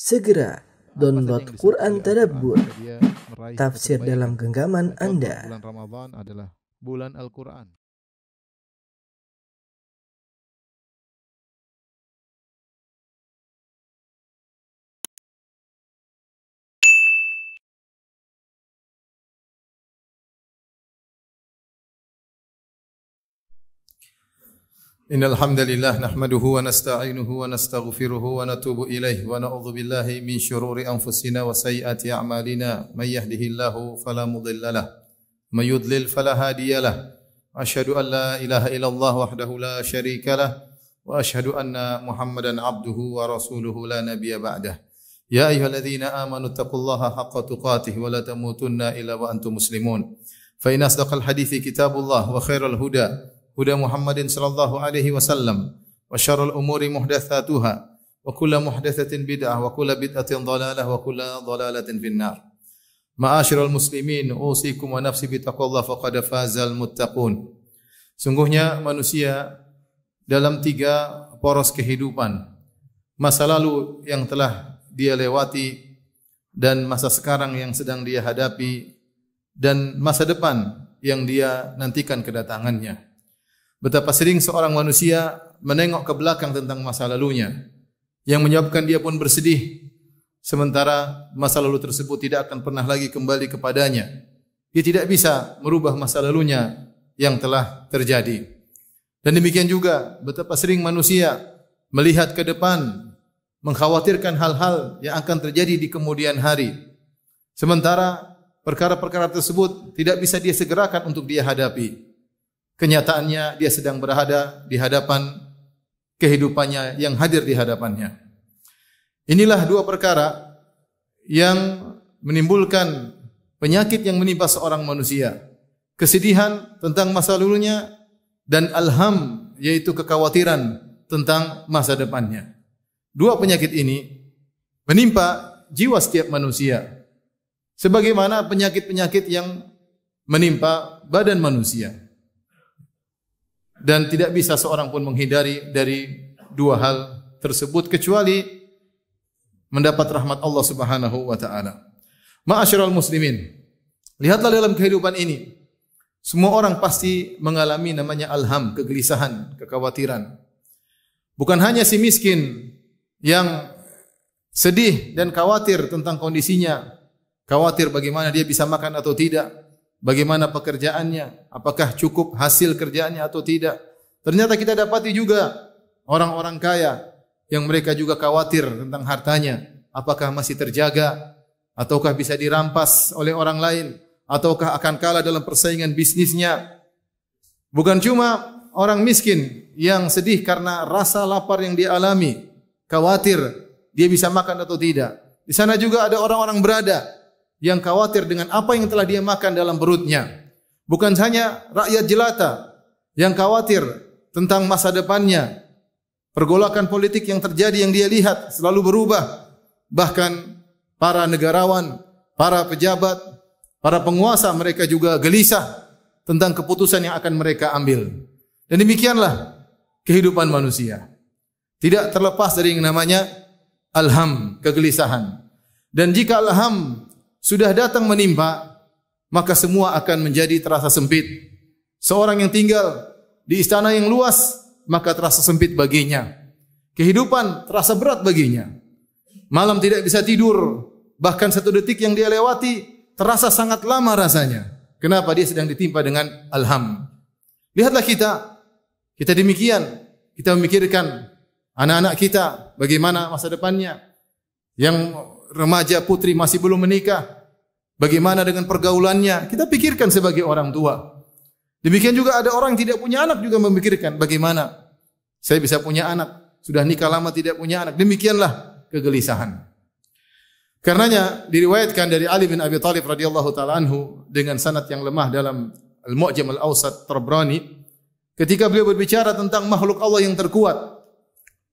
Segera download Quran Tadabbur, tafsir tafsir dalam genggaman Anda. Bulan Ramadan adalah bulan Al-Quran. Innal hamdalillah nahmaduhu wa nasta'inuhu wa nastaghfiruhu wa natubu ilayhi wa na'udzu billahi min shururi anfusina wa sayyiati a'malina may yahdihillahu fala mudilla lahu may yudlil fala hadiya lahu asyhadu an la ilaha illallah wahdahu la syarika lahu wa asyhadu anna Muhammadan abduhu wa rasuluhu la nabiyya ba'dah. Ya ayyuhalladzina amanu taqullaha haqqa tuqatih wa la tamutunna illa wa antum muslimun. Fa in asdaqal hadithi kitabullah wa khairal huda huda Muhammadin sallallahu alaihi wasallam wa syarrul umuri muhdatsatuha wa kullu muhdatsatin bid'ah wa kullu bid'atin dhalalah wa kullu dhalalatin finnar. Ma'asyiral muslimin, usikum wa nafsi bittaqwallah faqad fazal muttaqun. Sungguhnya manusia dalam tiga poros kehidupan. Masa lalu yang telah dia lewati dan masa sekarang yang sedang dia hadapi dan masa depan yang dia nantikan kedatangannya. Betapa sering seorang manusia menengok ke belakang tentang masa lalunya yang menyebabkan dia pun bersedih sementara masa lalu tersebut tidak akan pernah lagi kembali kepadanya. Dia tidak bisa merubah masa lalunya yang telah terjadi. Dan demikian juga betapa sering manusia melihat ke depan mengkhawatirkan hal-hal yang akan terjadi di kemudian hari. Sementara perkara-perkara tersebut tidak bisa dia segerakan untuk dia hadapi. Kenyataannya dia sedang berada di hadapan kehidupannya yang hadir di hadapannya. Inilah dua perkara yang menimbulkan penyakit yang menimpa seorang manusia. Kesedihan tentang masa lalunya dan alham, yaitu kekhawatiran tentang masa depannya. Dua penyakit ini menimpa jiwa setiap manusia. Sebagaimana penyakit-penyakit yang menimpa badan manusia. Dan tidak bisa seorang pun menghindari dari dua hal tersebut kecuali mendapat rahmat Allah Subhanahu wa taala. Ma'asyiral muslimin, lihatlah dalam kehidupan ini semua orang pasti mengalami namanya alham, kegelisahan, kekhawatiran. Bukan hanya si miskin yang sedih dan khawatir tentang kondisinya, khawatir bagaimana dia bisa makan atau tidak, bagaimana pekerjaannya, apakah cukup hasil kerjaannya atau tidak. Ternyata kita dapati juga orang-orang kaya yang mereka juga khawatir tentang hartanya, apakah masih terjaga ataukah bisa dirampas oleh orang lain, ataukah akan kalah dalam persaingan bisnisnya. Bukan cuma orang miskin yang sedih karena rasa lapar yang dia alami, khawatir dia bisa makan atau tidak. Di sana juga ada orang-orang berada yang khawatir dengan apa yang telah dia makan dalam perutnya. Bukan hanya rakyat jelata yang khawatir tentang masa depannya. Pergolakan politik yang terjadi yang dia lihat selalu berubah. Bahkan para negarawan, para pejabat, para penguasa mereka juga gelisah tentang keputusan yang akan mereka ambil. Dan demikianlah kehidupan manusia. Tidak terlepas dari yang namanya alham, kegelisahan. Dan jika alham sudah datang menimpa, maka semua akan menjadi terasa sempit. Seorang yang tinggal di istana yang luas, maka terasa sempit baginya. Kehidupan terasa berat baginya. Malam tidak bisa tidur, bahkan satu detik yang dia lewati terasa sangat lama rasanya. Kenapa? Dia sedang ditimpa dengan alham. Lihatlah kita demikian. Kita memikirkan anak-anak kita, bagaimana masa depannya. Yang remaja putri masih belum menikah, bagaimana dengan pergaulannya? Kita pikirkan sebagai orang tua. Demikian juga ada orang yang tidak punya anak juga memikirkan bagaimana saya bisa punya anak, sudah nikah lama tidak punya anak. Demikianlah kegelisahan. Karenanya diriwayatkan dari Ali bin Abi Thalib radhiyallahu taala anhu dengan sanad yang lemah dalam Al-Mu'jam Al-Awsat Tabrani, ketika beliau berbicara tentang makhluk Allah yang terkuat.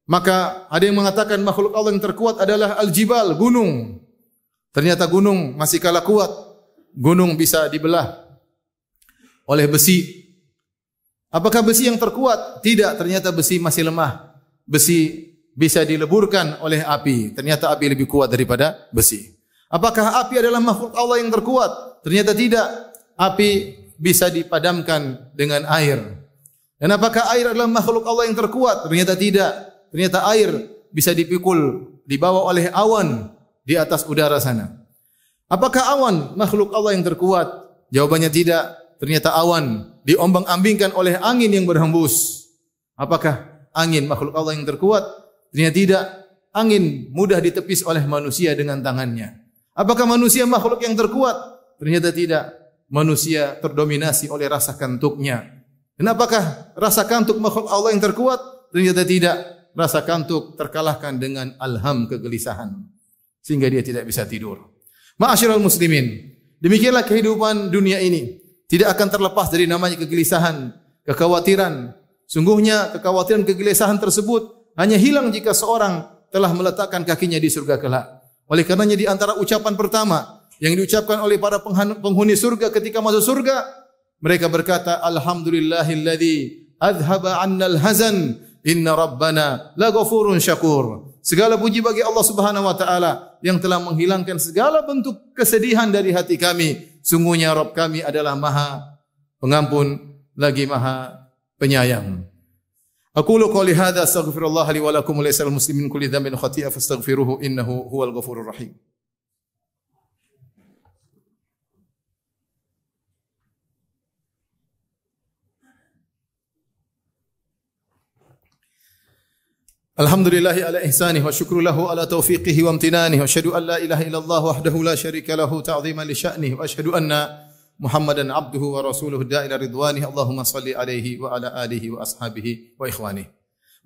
Maka ada yang mengatakan makhluk Allah yang terkuat adalah al-jibal, gunung. Ternyata gunung masih kalah kuat. Gunung bisa dibelah oleh besi. Apakah besi yang terkuat? Tidak, ternyata besi masih lemah. Besi bisa dileburkan oleh api. Ternyata api lebih kuat daripada besi. Apakah api adalah makhluk Allah yang terkuat? Ternyata tidak. Api bisa dipadamkan dengan air. Dan apakah air adalah makhluk Allah yang terkuat? Ternyata tidak. Ternyata air bisa dipikul, dibawa oleh awan di atas udara sana. Apakah awan makhluk Allah yang terkuat? Jawabannya tidak. Ternyata awan diombang-ambingkan oleh angin yang berhembus. Apakah angin makhluk Allah yang terkuat? Ternyata tidak. Angin mudah ditepis oleh manusia dengan tangannya. Apakah manusia makhluk yang terkuat? Ternyata tidak. Manusia terdominasi oleh rasa kantuknya. Dan apakah rasa kantuk makhluk Allah yang terkuat? Ternyata tidak. Rasa kantuk terkalahkan dengan alham, kegelisahan. Sehingga dia tidak bisa tidur. Ma'asyiral muslimin, demikianlah kehidupan dunia ini. Tidak akan terlepas dari namanya kegelisahan, kekhawatiran. Sungguhnya kekhawatiran, kegelisahan tersebut hanya hilang jika seorang telah meletakkan kakinya di surga kelak. Oleh karenanya di antara ucapan pertama yang diucapkan oleh para penghuni surga ketika masuk surga, mereka berkata, Alhamdulillahilladzi adhaba 'annal hazan, inna rabbana laghafurun syakur. Segala puji bagi Allah Subhanahu wa taala yang telah menghilangkan segala bentuk kesedihan dari hati kami. Sungguhnya Rabb kami adalah Maha Pengampun lagi Maha Penyayang. Aqulu qouli hadza astaghfirullah li wa lakum wa lisal muslimin kulli dhanbin khati'a fastaghfiruhu innahu huwal ghafurur rahim. Alhamdulillahi ala ihsanih wa syukru lahu ala taufiqihi wa amtinanih wa asyhadu an la ilaha illallah wahdahu la syarika lahu ta'ziman li sya'nih wa asyhadu anna Muhammadan abduhu wa rasuluhu da'ila ridwanih. Allahumma salli alaihi wa ala alihi wa ashabihi wa ikhwanih.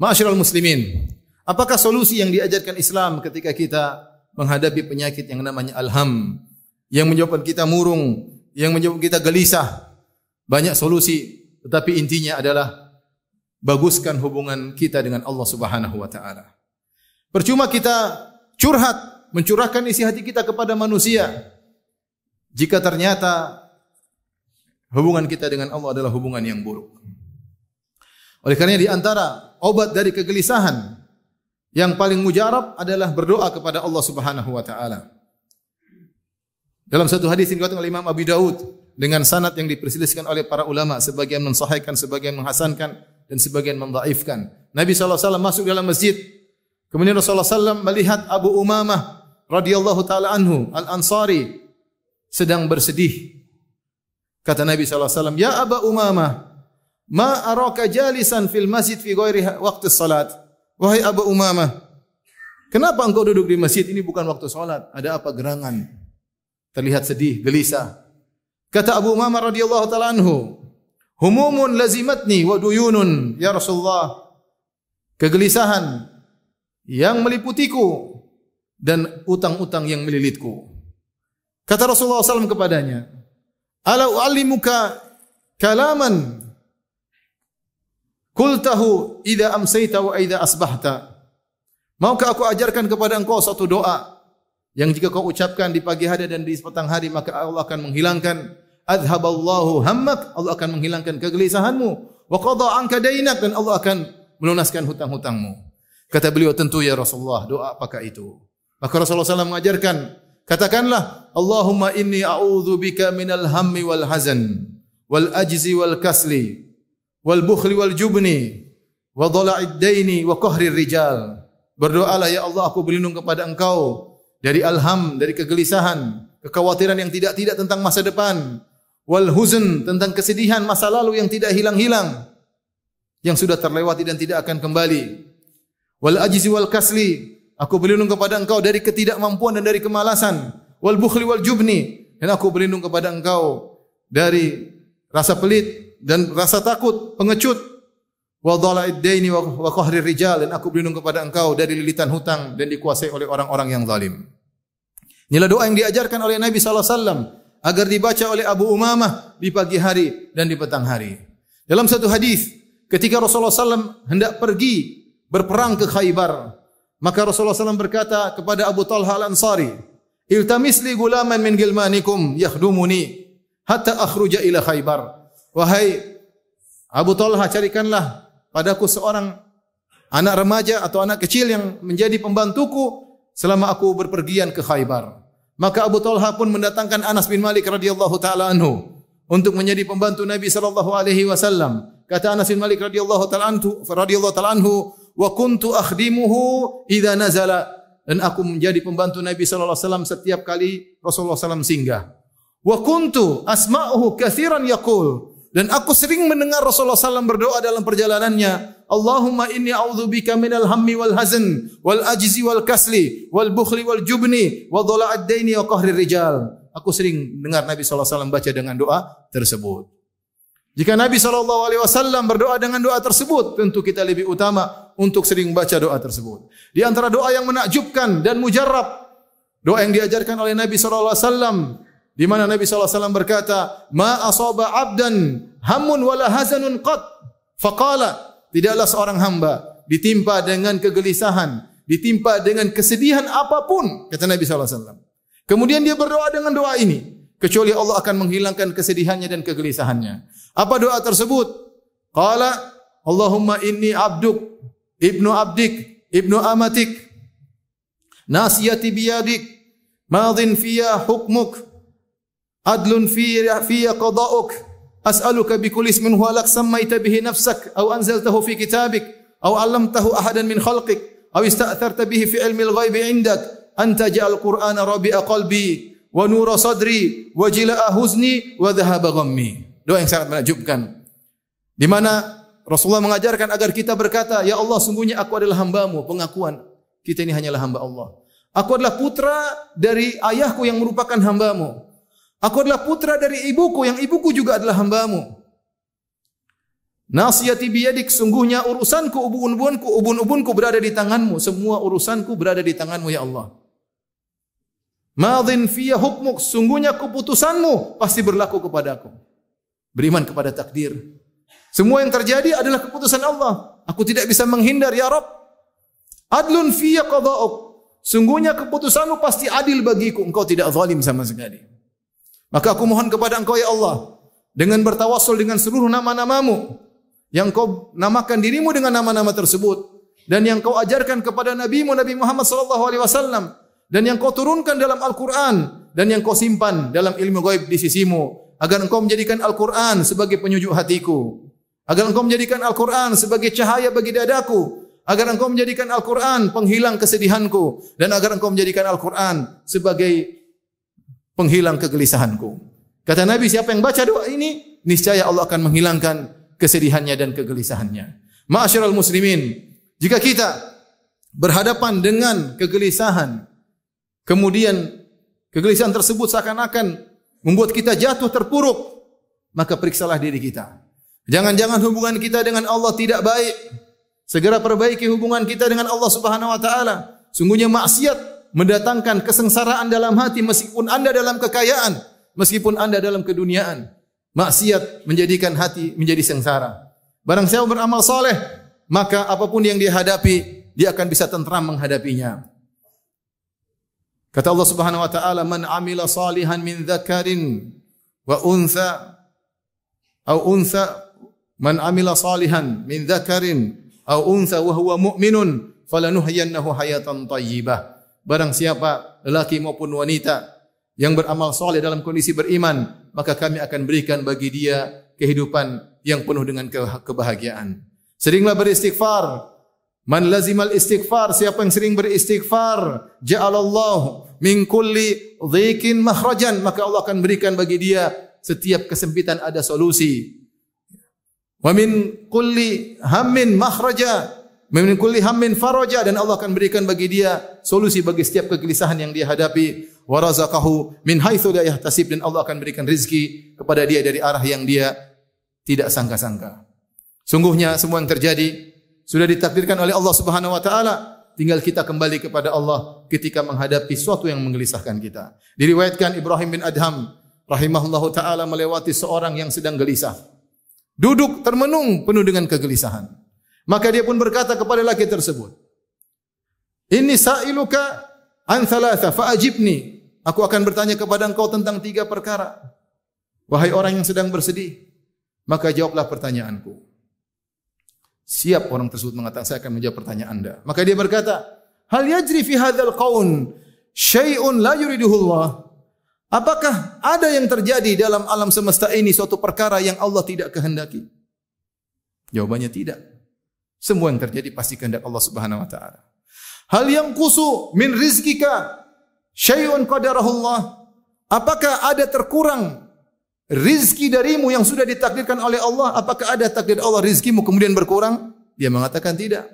Ma'asyiral muslimin, apakah solusi yang diajarkan Islam ketika kita menghadapi penyakit yang namanya alham, yang menyebabkan kita murung, yang menyebabkan kita gelisah? Banyak solusi, tetapi intinya adalah baguskan hubungan kita dengan Allah Subhanahu wa taala. Percuma kita curhat, mencurahkan isi hati kita kepada manusia jika ternyata hubungan kita dengan Allah adalah hubungan yang buruk. Oleh karenanya di antara obat dari kegelisahan yang paling mujarab adalah berdoa kepada Allah Subhanahu wa taala. Dalam satu hadis yang diriwayatkan oleh Imam Abu Daud dengan sanad yang diperselisihkan oleh para ulama, sebagian mensahihkan, sebagian menghasankan, dan sebagian mendhaifkan. Nabi SAW masuk dalam masjid. Kemudian Rasulullah SAW melihat Abu Umamah radhiyallahu taala anhu Al-Ansari sedang bersedih. Kata Nabi SAW, "Ya Aba Umamah, ma araka jalisan fil masjid fi ghairi waqti salat." Wahai Abu Umamah, kenapa engkau duduk di masjid ini bukan waktu salat? Ada apa gerangan? Terlihat sedih, gelisah. Kata Abu Umamah radhiyallahu taala anhu, humumun lazimatni wa duyunun ya Rasulullah. Kegelisahan yang meliputiku dan utang-utang yang melilitku. Kata Rasulullah SAW kepadanya, ala u'allimuka kalaman qultahu idza amsayta wa idza asbahta. Maukah aku ajarkan kepada engkau satu doa yang jika kau ucapkan di pagi hari dan di petang hari maka Allah akan menghilangkan adhaballahu hammak, Allah akan menghilangkan kegelisahanmu, wa qada anka dainak, dan Allah akan melunaskan hutang-hutangmu. Kata beliau, tentu ya Rasulullah, doa apakah itu? Maka Rasulullah SAW mengajarkan, katakanlah, Allahumma inni a'udzu bika minal hammi wal hazan, wal ajzi wal kasli, wal bukhli wal jubni, wa dhala'id daini wa qahrir rijal. Berdoalah ya Allah, aku berlindung kepada Engkau dari alham, dari kegelisahan, kekhawatiran yang tidak-tidak tentang masa depan, wal huzn, tentang kesedihan masa lalu yang tidak hilang-hilang, yang sudah terlewati dan tidak akan kembali. Wal ajzi wal kasli, aku berlindung kepada Engkau dari ketidakmampuan dan dari kemalasan. Wal bukhli wal jubni, dan aku berlindung kepada Engkau dari rasa pelit dan rasa takut, pengecut. Wa dhala'id daini wa qahrir rijal, dan aku berlindung kepada Engkau dari lilitan hutang dan dikuasai oleh orang-orang yang zalim. Inilah doa yang diajarkan oleh Nabi sallallahu alaihi wasallam agar dibaca oleh Abu Umamah di pagi hari dan di petang hari. Dalam satu hadis, ketika Rasulullah SAW hendak pergi berperang ke Khaybar, maka Rasulullah SAW berkata kepada Abu Talha Al-Ansari, iltamis li gulaman min gilmanikum yakhdumuni hatta akhruja ila Khaybar. Wahai Abu Talha, carikanlah padaku seorang anak remaja atau anak kecil yang menjadi pembantuku selama aku berpergian ke Khaybar. Maka Abu Talha pun mendatangkan Anas bin Malik radhiyallahu taala anhu untuk menjadi pembantu Nabi sallallahu alaihi wasallam. Kata Anas bin Malik radhiyallahu taala anhu, "Wa kuntu akhdimuhu idza nazala." Dan aku menjadi pembantu Nabi sallallahu alaihi wasallam setiap kali Rasulullah sallallahu singgah. Wa kuntu asma'uhu katsiran yaqul. Dan aku sering mendengar Rasulullah SAW berdoa dalam perjalanannya. Allahumma inni a'udzubika minal hammi wal hazn wal ajzi wal kasli wal bukhli wal jubni wa dhala'ad daini wa qahrir rijal. Aku sering dengar Nabi SAW baca dengan doa tersebut. Jika Nabi SAW berdoa dengan doa tersebut, tentu kita lebih utama untuk sering baca doa tersebut. Di antara doa yang menakjubkan dan mujarrab, doa yang diajarkan oleh Nabi SAW, di mana Nabi SAW berkata, "Ma asaba 'abdan hammun wala hazanun qat." Faqala, tidaklah seorang hamba ditimpa dengan kegelisahan, ditimpa dengan kesedihan apapun, kata Nabi SAW. Kemudian dia berdoa dengan doa ini, kecuali Allah akan menghilangkan kesedihannya dan kegelisahannya. Apa doa tersebut? Qala, Allahumma inni abduk, ibnu abdik, ibnu amatik, nasiyati biyadik, madhin fiyya hukmuk, adlun fiyya qada'uk, as'aluka bikulli ismin huwa lak sammaita bihi nafsak aw anzaltahu fi kitabik aw 'allamtahu ahadan min khalqik aw ista'tharta bihi fi ilmil ghaibi 'indak an taj'al qur'ana rabi'a qalbi wa nura sadri wa jila'a huzni wa dhahaba ghammi. Doa yang sangat menakjubkan, di mana Rasulullah mengajarkan agar kita berkata, "Ya Allah, sungguhnya aku adalah hamba-Mu." Pengakuan kita ini hanyalah hamba Allah. Aku adalah putra dari ayahku yang merupakan hamba-Mu. Aku adalah putra dari ibuku, yang ibuku juga adalah hamba-Mu. Nasiyati biyadik, sungguhnya urusanku, ubun-ubunku berada di tangan-Mu. Semua urusanku berada di tangan-Mu, ya Allah. Madhin fiyya hukmuk, sungguhnya keputusan-Mu pasti berlaku kepadaku. Beriman kepada takdir. Semua yang terjadi adalah keputusan Allah. Aku tidak bisa menghindar, ya Rabb. Adlun fiyya qada'uk, sungguhnya keputusan-Mu pasti adil bagiku. Engkau tidak zalim sama sekali. Maka aku mohon kepada Engkau, ya Allah, dengan bertawassul dengan seluruh nama-nama-Mu, yang Kau namakan dirimu dengan nama-nama tersebut, dan yang Kau ajarkan kepada Nabi-Mu Nabi Muhammad SAW, dan yang Kau turunkan dalam Al-Quran, dan yang Kau simpan dalam ilmu gaib di sisi-Mu, agar Engkau menjadikan Al-Quran sebagai penyujuk hatiku, agar Engkau menjadikan Al-Quran sebagai cahaya bagi dadaku, agar Engkau menjadikan Al-Quran penghilang kesedihanku, dan agar Engkau menjadikan Al-Quran sebagai penghilang kegelisahanku. Kata Nabi, siapa yang baca doa ini, niscaya Allah akan menghilangkan kesedihannya dan kegelisahannya. Ma'asyiral muslimin, jika kita berhadapan dengan kegelisahan, kemudian kegelisahan tersebut seakan-akan membuat kita jatuh terpuruk, maka periksalah diri kita. Jangan-jangan hubungan kita dengan Allah tidak baik. Segera perbaiki hubungan kita dengan Allah Subhanahu wa taala. Sungguhnya maksiat mendatangkan kesengsaraan dalam hati, meskipun Anda dalam kekayaan, meskipun Anda dalam keduniaan. Maksiat menjadikan hati menjadi sengsara. Barang siapa beramal saleh, maka apapun yang dia hadapi, dia akan bisa tentram menghadapinya. Kata Allah Subhanahu wa taala, "Man 'amila salihan min dzakarin wa untha aw untha man 'amila salihan min dzakarin aw untha wa huwa mu'minun falanuhyiyannahu hayatan thayyibah." Barang siapa lelaki maupun wanita yang beramal saleh dalam kondisi beriman, maka kami akan berikan bagi dia kehidupan yang penuh dengan kebahagiaan. Seringlah beristighfar. Man lazimal istighfar, siapa yang sering beristighfar, ja'alallahu min kulli dhiqin makhrajan, maka Allah akan berikan bagi dia setiap kesempitan ada solusi. Wa min kulli hammin makhraja, min kulli hammin faraja, dan Allah akan berikan bagi dia solusi bagi setiap kegelisahan yang dia hadapi. Wa razaqahu min haitsu la yahtasib, dan Allah akan berikan rezeki kepada dia dari arah yang dia tidak sangka-sangka. Sungguhnya semua yang terjadi sudah ditakdirkan oleh Allah Subhanahu wa taala, tinggal kita kembali kepada Allah ketika menghadapi sesuatu yang menggelisahkan kita. Diriwayatkan Ibrahim bin Adham rahimahullahu taala melewati seorang yang sedang gelisah. Duduk termenung penuh dengan kegelisahan. Maka dia pun berkata kepada laki tersebut, "Inni sa'iluka an thalatha fa'ajibni." Aku akan bertanya kepada engkau tentang 3 perkara. Wahai orang yang sedang bersedih, maka jawablah pertanyaanku. Siap orang tersebut mengatakan, saya akan menjawab pertanyaan Anda. Maka dia berkata, hal yajri fi hadzal qaun syai'un la yuriduhullah. Apakah ada yang terjadi dalam alam semesta ini suatu perkara yang Allah tidak kehendaki? Jawabannya tidak. Semua yang terjadi pasti kehendak Allah Subhanahu wa taala. Hal yanqusu min rizqika syai'un qadarahullah. Apakah ada terkurang rizki darimu yang sudah ditakdirkan oleh Allah? Apakah ada takdir Allah rizkimu kemudian berkurang? Dia mengatakan tidak.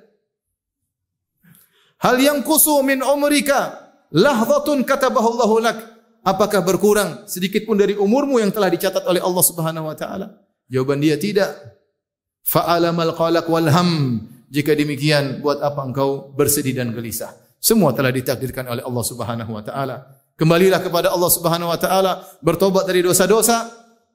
Hal yanqusu min umrika lahzatun katabahullahu lak. Apakah berkurang sedikit pun dari umurmu yang telah dicatat oleh Allah Subhanahu wa taala? Jawaban dia tidak. Fa'alamal qalaq wal ham. Jika demikian, buat apa engkau bersedih dan gelisah? Semua telah ditakdirkan oleh Allah Subhanahu wa taala. Kembalilah kepada Allah Subhanahu wa taala, bertobat dari dosa-dosa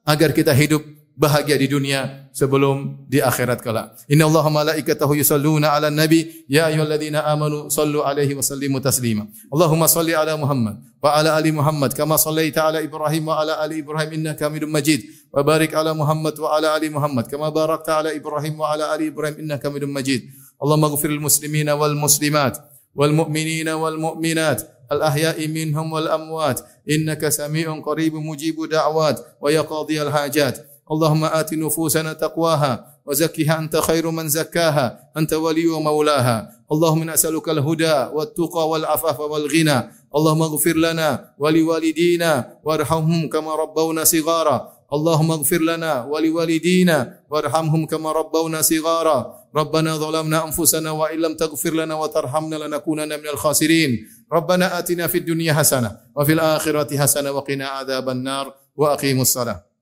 agar kita hidup bahagia di dunia sebelum di akhirat kelak. Innallaha malaikatahu yusalluna 'alan nabi ya ayyuhalladzina amanu sallu 'alaihi wa sallimu taslima. Allahumma salli 'ala Muhammad wa 'ala ali Muhammad kama shallaita 'ala Ibrahim wa 'ala ali Ibrahim innaka Hamidum Majid. Wa barik 'ala Muhammad wa 'ala ali Muhammad kama barakta 'ala Ibrahim wa 'ala ali Ibrahim innaka Hamidum Majid. Allahumma ighfir lil muslimina wal muslimat wal mu'minina wal mu'minat al-ahya'i minhum wal amwat innaka sami'un qaribun mujibud da'wat wa yaqdiyal hajat. اللهم آت نفوسنا تقواها وزكها أنت خير من زكاها أنت ولي ومولاها اللهم نسألك الهدى والتقى والعفاف والغنى اللهم اغفر لنا ولوالدينا وارحمهم كما ربونا صغارا اللهم اغفر لنا ولوالدينا وارحمهم كما ربونا صغارا ربنا ظلمنا أنفسنا وإن لم تغفر لنا وترحمنا لنكونن من الخاسرين ربنا آتنا في الدنيا حسنة وفي الآخرة حسنة وقنا عذاب النار وأقيموا الصلاة